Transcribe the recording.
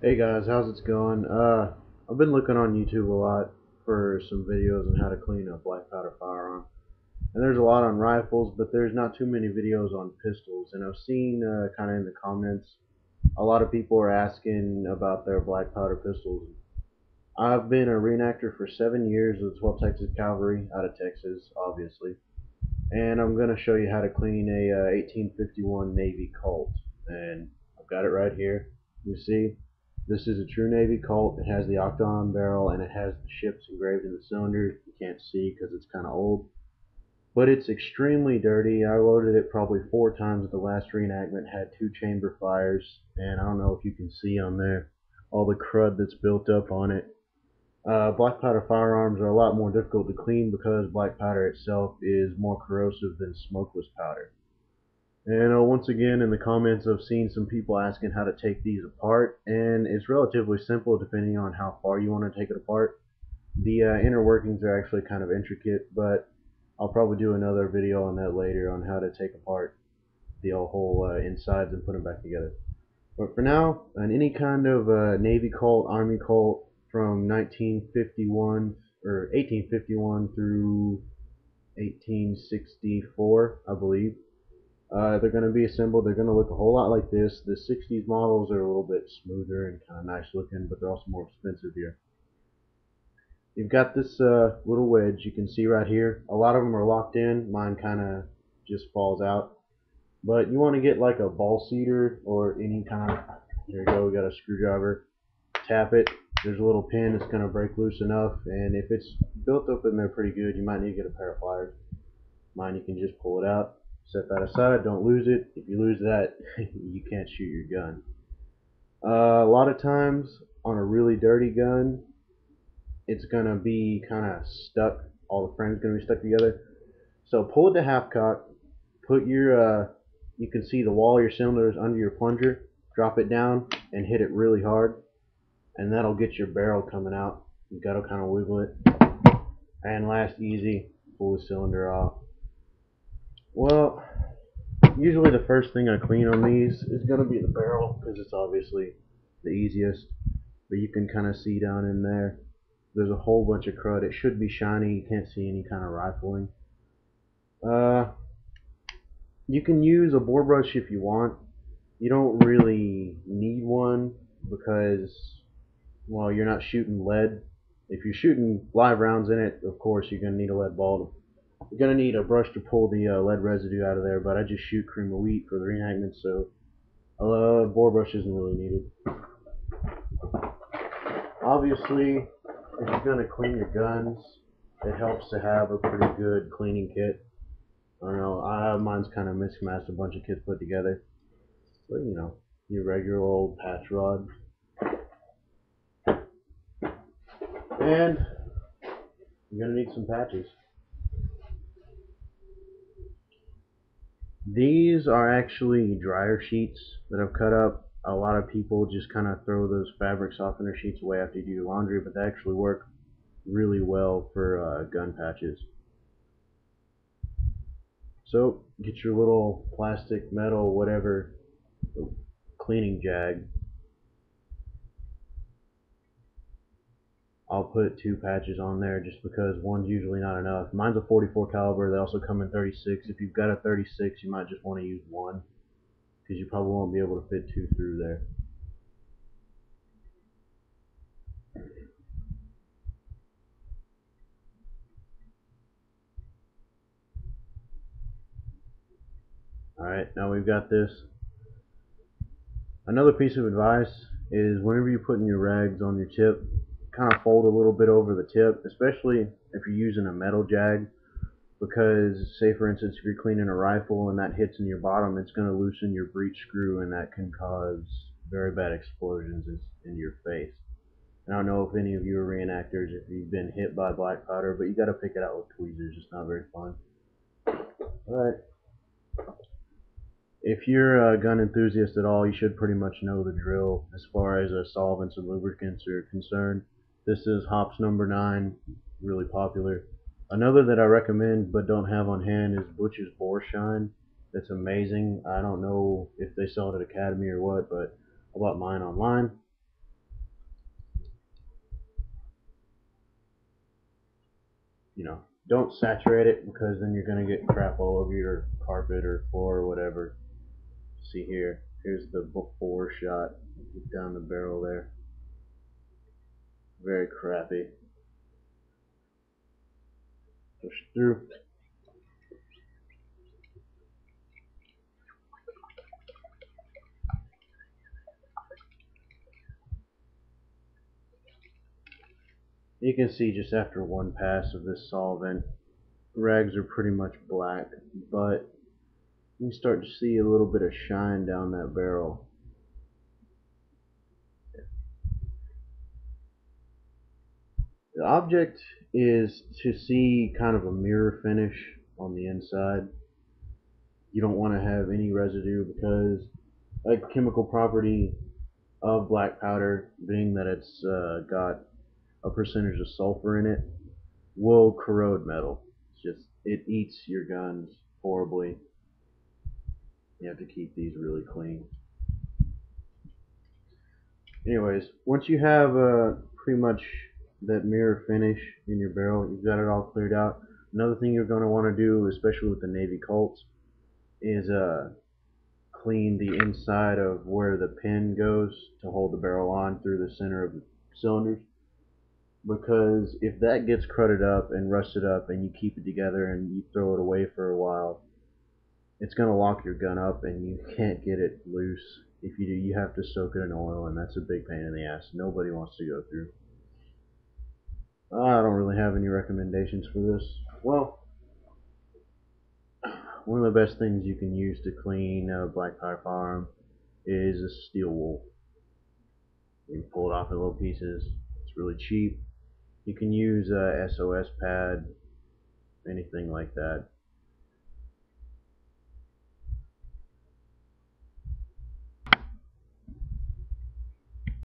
Hey guys, how's it going? I've been looking on YouTube a lot for some videos on how to clean a black powder firearm. And there's a lot on rifles, but there's not too many videos on pistols. And I've seen kind of in the comments, a lot of people are asking about their black powder pistols. I've been a reenactor for 7 years with 12th Texas Cavalry out of Texas, obviously. And I'm going to show you how to clean a 1851 Navy Colt. And I've got it right here. You see? This is a true Navy Colt. It has the octagon barrel and it has the ships engraved in the cylinder. You can't see because it's kind of old. But it's extremely dirty. I loaded it probably 4 times at the last reenactment. Had 2 chamber fires. And I don't know if you can see on there all the crud that's built up on it. Black powder firearms are a lot more difficult to clean because black powder itself is more corrosive than smokeless powder. And once again, in the comments, I've seen some people asking how to take these apart, and it's relatively simple depending on how far you want to take it apart. The inner workings are actually kind of intricate, but I'll probably do another video on that later on how to take apart the whole insides and put them back together. But for now, on any kind of Navy Colt, Army Colt from 1951 or 1851 through 1864, I believe. They're going to be assembled. They're going to look a whole lot like this. The 60s models are a little bit smoother and kind of nice looking, but they're also more expensive here. You've got this little wedge you can see right here. A lot of them are locked in. Mine kind of just falls out. But you want to get like a ball seater or any kind of, there you go, we got a screwdriver. Tap it. There's a little pin that's going to break loose enough, and if it's built up in there pretty good, you might need to get a pair of pliers. Mine, you can just pull it out. Set that aside, don't lose it. If you lose that, you can't shoot your gun. A lot of times on a really dirty gun, it's going to be kind of stuck. All the frames going to be stuck together. So pull it to half cock. Put your, you can see the wall of your cylinder is under your plunger. Drop it down and hit it really hard. And that'll get your barrel coming out. You got to kind of wiggle it. And last easy, pull the cylinder off. Well, usually the first thing I clean on these is going to be the barrel because it's obviously the easiest. But you can kind of see down in there, there's a whole bunch of crud. It should be shiny. You can't see any kind of rifling. You can use a bore brush if you want. You don't really need one because, well, you're not shooting lead. If you're shooting live rounds in it, of course you're going to need a lead ball. You're going to need a brush to pull the lead residue out of there, but I just shoot cream of wheat for the reenactment, so a bore brush isn't really needed. Obviously, if you're going to clean your guns, it helps to have a pretty good cleaning kit. I don't know, mine's kind of mismatched, a bunch of kits put together. But, you know, your regular old patch rod. And you're going to need some patches. These are actually dryer sheets that I've cut up. A lot of people just kind of throw those fabric softener sheets away after you do your laundry, but they actually work really well for gun patches. So get your little plastic, metal, whatever cleaning jag. I'll put 2 patches on there just because one's usually not enough. Mine's a 44 caliber. They also come in 36. If you've got a 36, you might just want to use one because you probably won't be able to fit 2 through there. Alright, now we've got this. Another piece of advice is whenever you're putting your rags on your tip, kind of fold a little bit over the tip, especially if you're using a metal jag, because say for instance if you're cleaning a rifle and that hits in your bottom, it's going to loosen your breech screw and that can cause very bad explosions in your face. And I don't know if any of you are reenactors, if you've been hit by black powder, but you got to pick it out with tweezers. It's not very fun. Alright. If you're a gun enthusiast at all, you should pretty much know the drill as far as solvents and lubricants are concerned. This is hops number 9, really popular. Another that I recommend but don't have on hand is Butch's Bore Shine. It's amazing. I don't know if they sell it at Academy or what, but I bought mine online. don't saturate it, because then you're gonna get crap all over your carpet or floor or whatever. See here, here's the before shot down the barrel there. Very crappy. Push through. You can see just after one pass of this solvent, rags are pretty much black, but you start to see a little bit of shine down that barrel. The object is to see kind of a mirror finish on the inside. You don't want to have any residue, because a chemical property of black powder, being that it's got a percentage of sulfur in it, will corrode metal. It eats your guns horribly. You have to keep these really clean. Anyways, once you have pretty much that mirror finish in your barrel, you've got it all cleared out. Another thing you're going to want to do, especially with the Navy Colts, is clean the inside of where the pin goes to hold the barrel on through the center of the cylinders. Because if that gets crudded up and rusted up and you keep it together and you throw it away for a while, it's going to lock your gun up and you can't get it loose. If you do, you have to soak it in oil, and that's a big pain in the ass. Nobody wants to go through. I don't really have any recommendations for this. Well, one of the best things you can use to clean a black powder firearm is a steel wool. You can pull it off in little pieces. It's really cheap. You can use a SOS pad, anything like that.